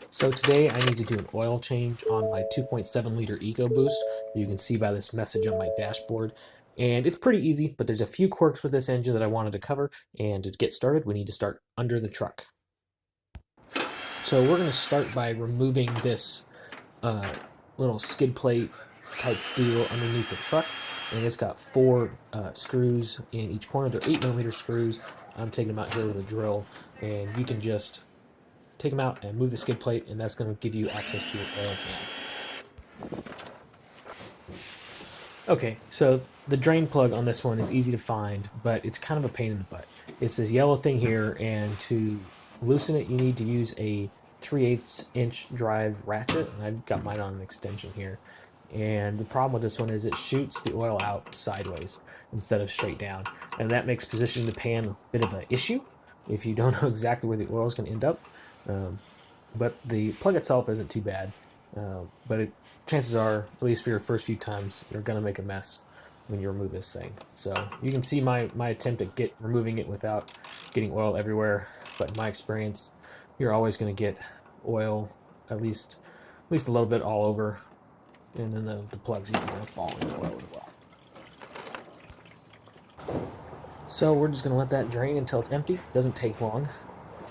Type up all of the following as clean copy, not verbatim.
So today I need to do an oil change on my 2.7 liter EcoBoost that you can see by this message on my dashboard. And it's pretty easy, but there's a few quirks with this engine that I wanted to cover. And to get started, we need to start under the truck. So we're going to start by removing this little skid plate type deal underneath the truck. And it's got four screws in each corner. They're 8mm screws. I'm taking them out here with a drill, and you can just take them out and move the skid plate, and that's going to give you access to your oil can. Okay, so the drain plug on this one is easy to find, but it's kind of a pain in the butt. It's this yellow thing here, and to loosen it, you need to use a 3/8 inch drive ratchet, and I've got mine on an extension here. And the problem with this one is it shoots the oil out sideways instead of straight down, and that makes positioning the pan a bit of an issue if you don't know exactly where the oil is going to end up. But the plug itself isn't too bad. But chances are, at least for your first few times, you're going to make a mess when you remove this thing. So you can see my attempt at removing it without getting oil everywhere. But in my experience, you're always going to get oil at least a little bit all over. And then the plug's usually going to fall in oil as well. So we're just going to let that drain until it's empty. Doesn't take long.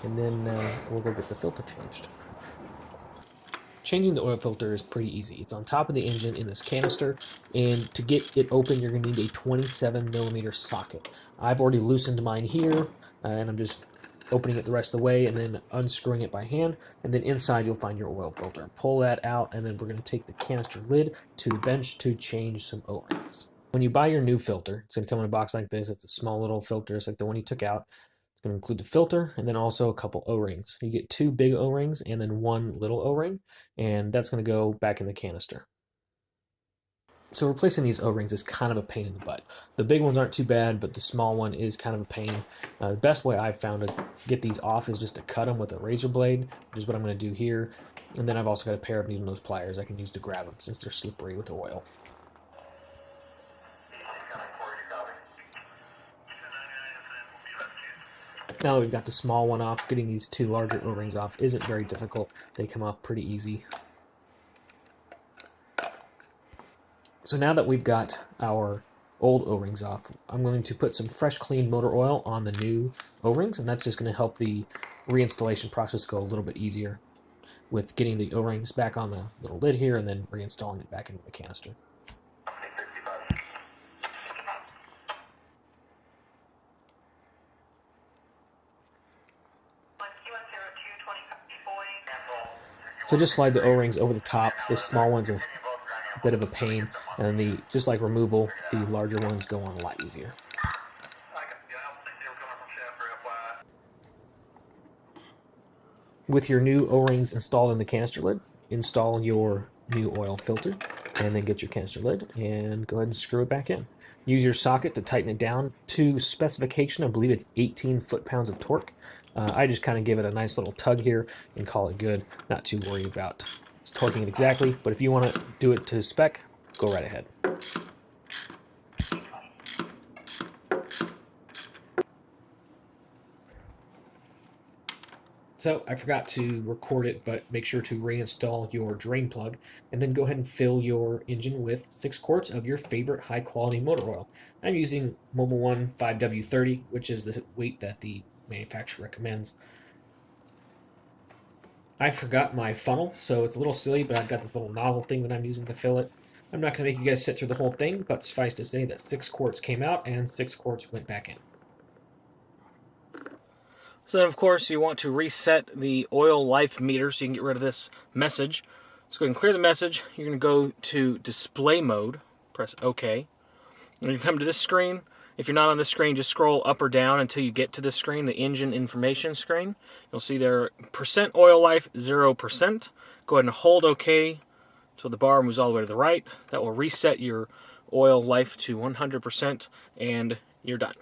And then we'll go get the filter changed. Changing the oil filter is pretty easy. It's on top of the engine in this canister, and to get it open, you're going to need a 27mm socket. I've already loosened mine here, and I'm just opening it the rest of the way and then unscrewing it by hand, and then inside you'll find your oil filter. Pull that out, and then we're going to take the canister lid to the bench to change some O-rings. When you buy your new filter, it's going to come in a box like this. It's a small little filter. It's like the one you took out. It's going to include the filter and then also a couple O-rings. You get 2 big O-rings and then 1 little O-ring, and that's going to go back in the canister. So replacing these O-rings is kind of a pain in the butt. The big ones aren't too bad, but the small one is kind of a pain. The best way I've found to get these off is just to cut them with a razor blade, which is what I'm going to do here. And then I've also got a pair of needle nose pliers I can use to grab them since they're slippery with oil. Now that we've got the small one off, getting these 2 larger O-rings off isn't very difficult. They come off pretty easy. So now that we've got our old O-rings off, I'm going to put some fresh clean motor oil on the new O-rings, and that's just going to help the reinstallation process go a little bit easier with getting the O-rings back on the little lid here and then reinstalling it back into the canister. So just slide the O-rings over the top. This small one's a bit of a pain, and then just like removal, the larger ones go on a lot easier. With your new O-rings installed in the canister lid, install your new oil filter, and then get your canister lid and go ahead and screw it back in. Use your socket to tighten it down to specification. I believe it's 18 foot-pounds of torque. I just kind of give it a nice little tug here and call it good. Not too worried about torquing it exactly, but if you want to do it to spec, go right ahead. So I forgot to record it, but make sure to reinstall your drain plug and then go ahead and fill your engine with 6 quarts of your favorite high quality motor oil. I'm using Mobil 1 5W30, which is the weight that the manufacturer recommends. I forgot my funnel, so it's a little silly, but I've got this little nozzle thing that I'm using to fill it. I'm not going to make you guys sit through the whole thing, but suffice to say that 6 quarts came out and 6 quarts went back in. So then, of course, you want to reset the oil life meter so you can get rid of this message. So go ahead and clear the message. You're going to go to display mode, press OK. And you come to this screen. If you're not on this screen, just scroll up or down until you get to this screen, the engine information screen. You'll see there percent oil life, 0%. Go ahead and hold OK until the bar moves all the way to the right. That will reset your oil life to 100%, and you're done.